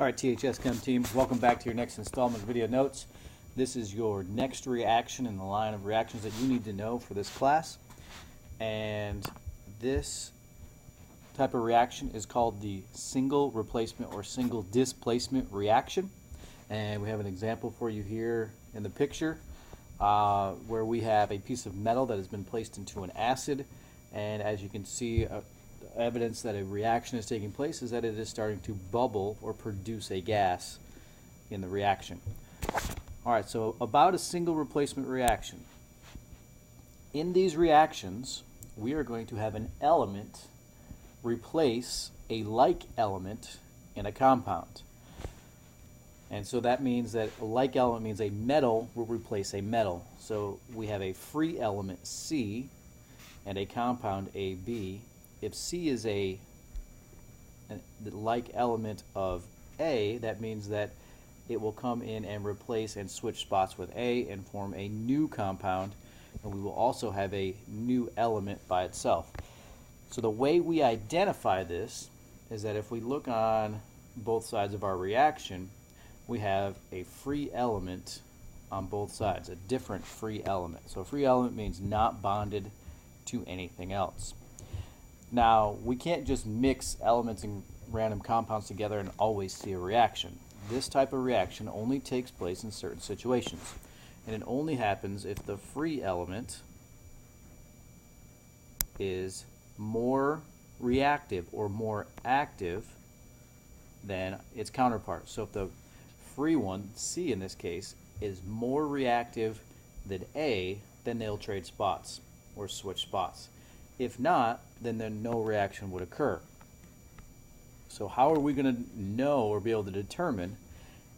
Alright, THS Chem team, welcome back to your next installment of video notes. This is your next reaction in the line of reactions that you need to know for this class. And this type of reaction is called the single replacement or single displacement reaction. And we have an example for you here in the picture where we have a piece of metal that has been placed into an acid. And as you can see, evidence that a reaction is taking place is that it is starting to bubble or produce a gas in the reaction. Alright, so about a single replacement reaction. In these reactions, we are going to have an element replace a like element in a compound. And so that means that a like element means a metal will replace a metal. So we have a free element C and a compound AB. If C is the like element of A, that means that it will come in and replace and switch spots with A and form a new compound, and we will also have a new element by itself. So the way we identify this is that if we look on both sides of our reaction, we have a free element on both sides, a different free element. So a free element means not bonded to anything else. Now, we can't just mix elements and random compounds together and always see a reaction. This type of reaction only takes place in certain situations. And it only happens if the free element is more reactive or more active than its counterpart. So if the free one, C in this case, is more reactive than A, then they'll trade spots or switch spots. If not, then no reaction would occur. So how are we going to know or be able to determine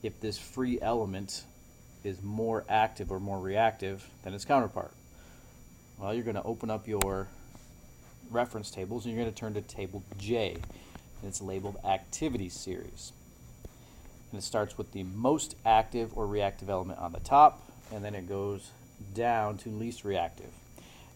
if this free element is more active or more reactive than its counterpart? Well, you're going to open up your reference tables and you're going to turn to table J, and it's labeled activity series. And it starts with the most active or reactive element on the top, and then it goes down to least reactive.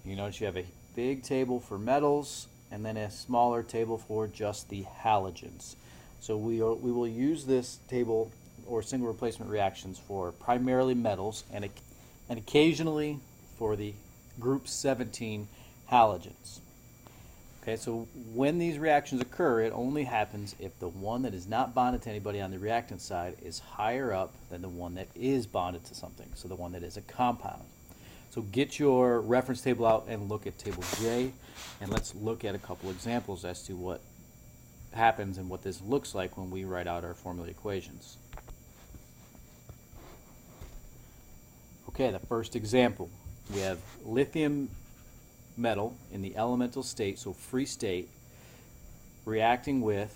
You notice you have a big table for metals and then a smaller table for just the halogens. So we will use this table or single replacement reactions for primarily metals and occasionally for the group 17 halogens. Okay, so when these reactions occur, it only happens if the one that is not bonded to anybody on the reactant side is higher up than the one that is bonded to something, so the one that is a compound. So get your reference table out and look at table J, and let's look at a couple examples as to what happens and what this looks like when we write out our formula equations. Okay, the first example, we have lithium metal in the elemental state, so free state, reacting with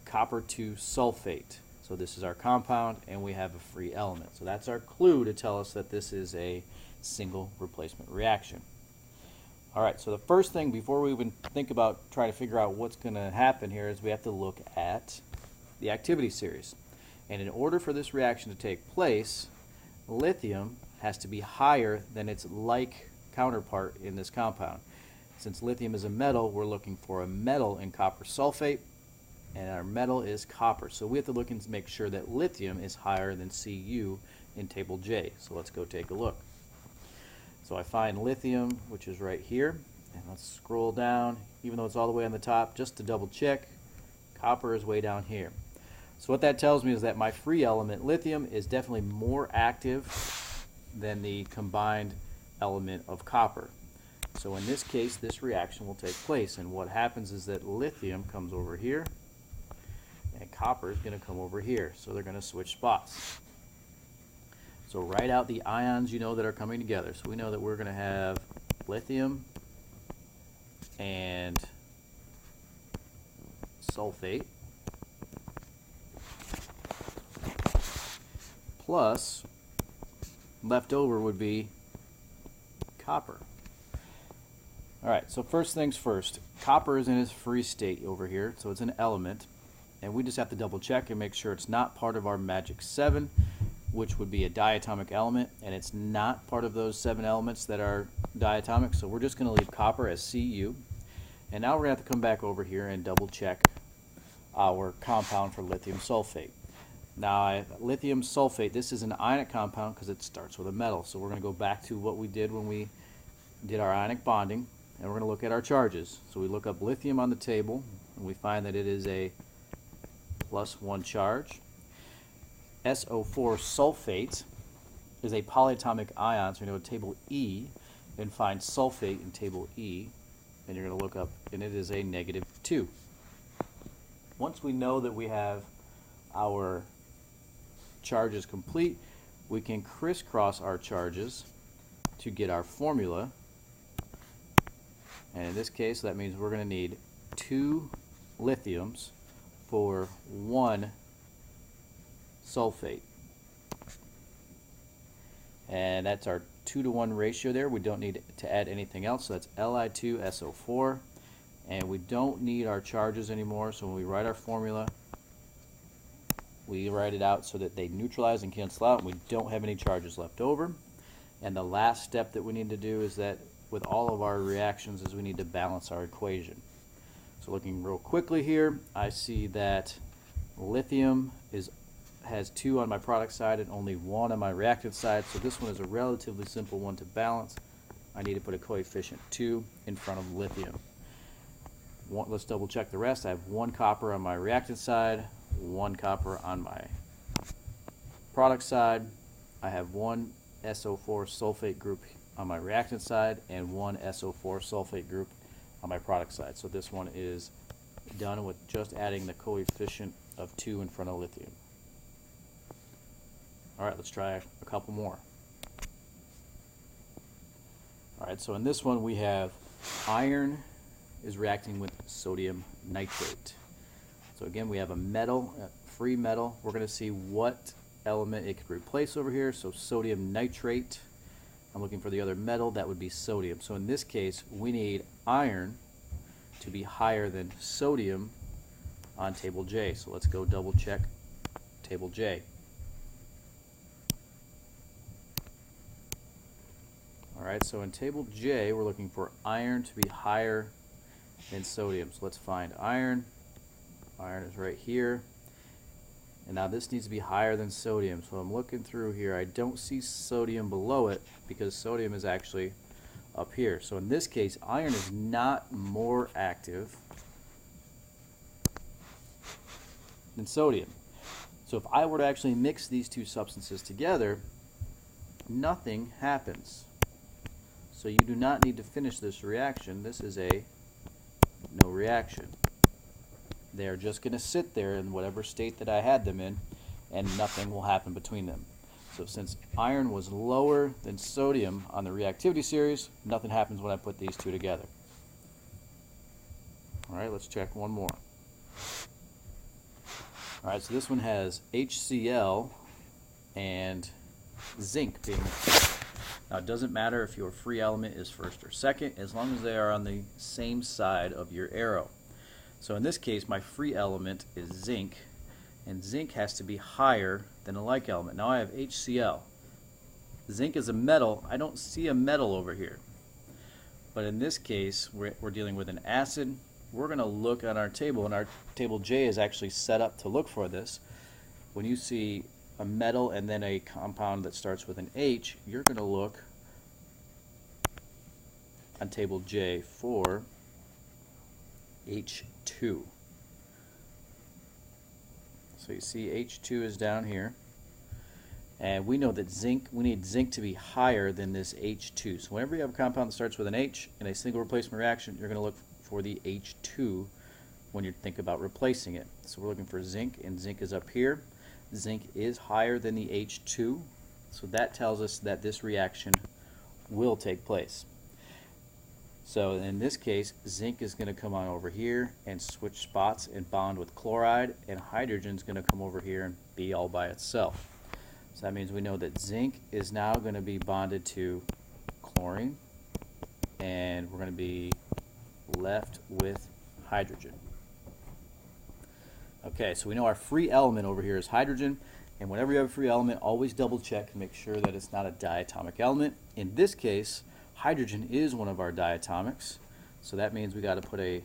copper 2 sulfate. So this is our compound and we have a free element. So that's our clue to tell us that this is a single replacement reaction. Alright, so the first thing before we even think about trying to figure out what's going to happen here is we have to look at the activity series. And in order for this reaction to take place, lithium has to be higher than its like counterpart in this compound. Since lithium is a metal, we're looking for a metal in copper sulfate, and our metal is copper. So we have to look and make sure that lithium is higher than Cu in table J. So let's go take a look. So I find lithium, which is right here, and let's scroll down, even though it's all the way on the top, just to double check, copper is way down here. So what that tells me is that my free element, lithium, is definitely more active than the combined element of copper. So in this case, this reaction will take place, and what happens is that lithium comes over here, and copper is going to come over here, so they're going to switch spots. So write out the ions you know that are coming together. So we know that we're going to have lithium and sulfate plus left over would be copper. Alright, so first things first, copper is in its free state over here, so it's an element, and we just have to double check and make sure it's not part of our magic 7, which would be a diatomic element, and it's not part of those 7 elements that are diatomic, so we're just going to leave copper as Cu. And now we're going to have to come back over here and double check our compound for lithium sulfate. Now, lithium sulfate, this is an ionic compound because it starts with a metal. So we're going to go back to what we did when we did our ionic bonding, and we're going to look at our charges. So we look up lithium on the table, and we find that it is a +1 charge. SO4 sulfate is a polyatomic ion, so we know table E, and find sulfate in table E, and you're going to look up, and it is a -2. Once we know that we have our charges complete, we can crisscross our charges to get our formula, and in this case that means we're going to need 2 lithiums for 1 sulfate, and that's our 2-to-1 ratio there. We don't need to add anything else, so that's Li2SO4, and we don't need our charges anymore, so when we write our formula we write it out so that they neutralize and cancel out and we don't have any charges left over. And the last step that we need to do is that with all of our reactions is we need to balance our equation. So looking real quickly here, I see that lithium has 2 on my product side and only 1 on my reactive side, so this one is a relatively simple one to balance. I need to put a coefficient 2 in front of lithium. Let's double check the rest. I have 1 copper on my reactive side, 1 copper on my product side. I have 1 SO4 sulfate group on my reactant side and 1 SO4 sulfate group on my product side. So this one is done with just adding the coefficient of 2 in front of lithium. Alright, let's try a couple more. Alright, so in this one we have iron is reacting with sodium nitrate. So again, we have a metal, a free metal. We're going to see what element it could replace over here. So sodium nitrate. I'm looking for the other metal. That would be sodium. So in this case, we need iron to be higher than sodium on table J. So let's go double check table J. Alright, so in table J, we're looking for iron to be higher than sodium. So let's find iron. Iron is right here, and now this needs to be higher than sodium. So I'm looking through here, I don't see sodium below it because sodium is actually up here. So in this case, iron is not more active than sodium. So if I were to actually mix these 2 substances together, nothing happens. So you do not need to finish this reaction. This is a no reaction. They're just going to sit there in whatever state that I had them in, and nothing will happen between them. So since iron was lower than sodium on the reactivity series, nothing happens when I put these 2 together. Alright, let's check one more. Alright, so this one has HCl and zinc being mixed. Now it doesn't matter if your free element is first or second, as long as they are on the same side of your arrow. So in this case, my free element is zinc, and zinc has to be higher than a like element. Now I have HCl. Zinc is a metal. I don't see a metal over here. But in this case, we're dealing with an acid. We're going to look at our table, and our table J is actually set up to look for this. When you see a metal and then a compound that starts with an H, you're going to look on table J for H2. So you see H2 is down here, and we know that we need zinc to be higher than this H2. So whenever you have a compound that starts with an H in a single replacement reaction, you're going to look for the H2 when you think about replacing it. So we're looking for zinc, and zinc is up here. Zinc is higher than the H2, so that tells us that this reaction will take place. So in this case, zinc is going to come on over here and switch spots and bond with chloride, and hydrogen is going to come over here and be all by itself. So that means we know that zinc is now going to be bonded to chlorine, and we're going to be left with hydrogen. Okay, so we know our free element over here is hydrogen, and whenever you have a free element, always double check and make sure that it's not a diatomic element. In this case, hydrogen is one of our diatomics, so that means we got to put a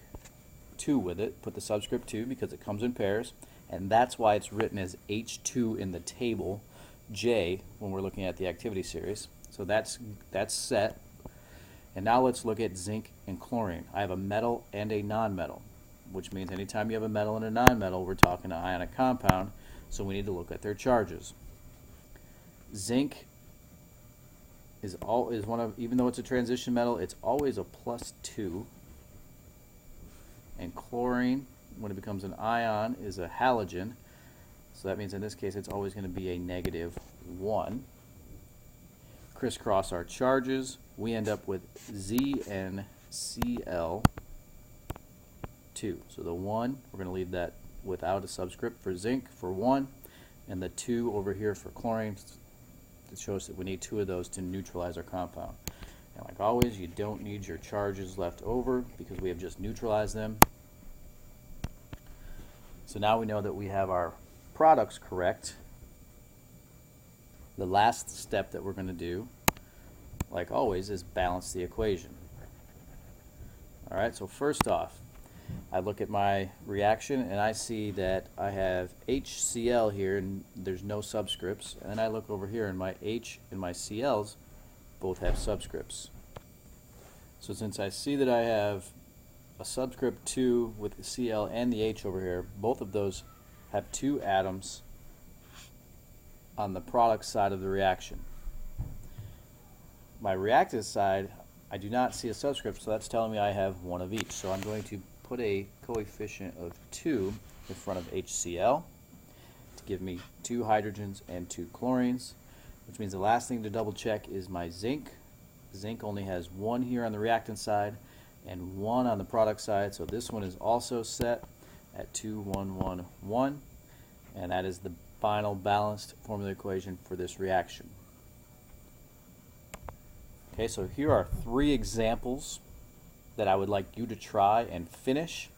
2 with it, put the subscript 2 because it comes in pairs, and that's why it's written as H2 in the table J when we're looking at the activity series. So that's set. And now let's look at zinc and chlorine. I have a metal and a nonmetal, which means anytime you have a metal and a nonmetal, we're talking an ionic compound, so we need to look at their charges. Zinc is one of, even though it's a transition metal, it's always a +2. And chlorine, when it becomes an ion, is a halogen. So that means in this case it's always going to be a -1. Crisscross our charges, we end up with ZnCl2. So the 1, we're going to leave that without a subscript for zinc for 1, and the 2 over here for chlorine. It shows that we need 2 of those to neutralize our compound. And like always, you don't need your charges left over because we have just neutralized them. So now we know that we have our products correct. The last step that we're going to do, like always, is balance the equation. Alright, so first off, I look at my reaction and I see that I have HCl here and there's no subscripts, and then I look over here and my H and my Cl's both have subscripts. So since I see that I have a subscript 2 with the Cl and the H over here, both of those have 2 atoms on the product side of the reaction. My reactant side, I do not see a subscript, so that's telling me I have 1 of each. So I'm going to put a coefficient of 2 in front of HCl to give me 2 hydrogens and 2 chlorines, which means the last thing to double check is my zinc. Zinc only has 1 here on the reactant side and 1 on the product side, so this one is also set at 2, 1, 1, 1, and that is the final balanced formula equation for this reaction. Okay, so here are 3 examples that I would like you to try and finish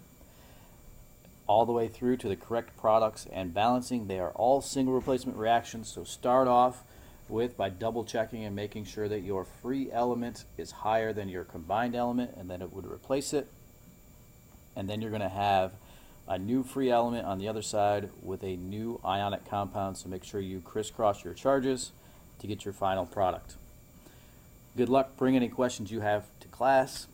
all the way through to the correct products and balancing. They are all single replacement reactions, so start off by double checking and making sure that your free element is higher than your combined element, and then it would replace it. And then you're going to have a new free element on the other side with a new ionic compound, so make sure you crisscross your charges to get your final product. Good luck. Bring any questions you have to class.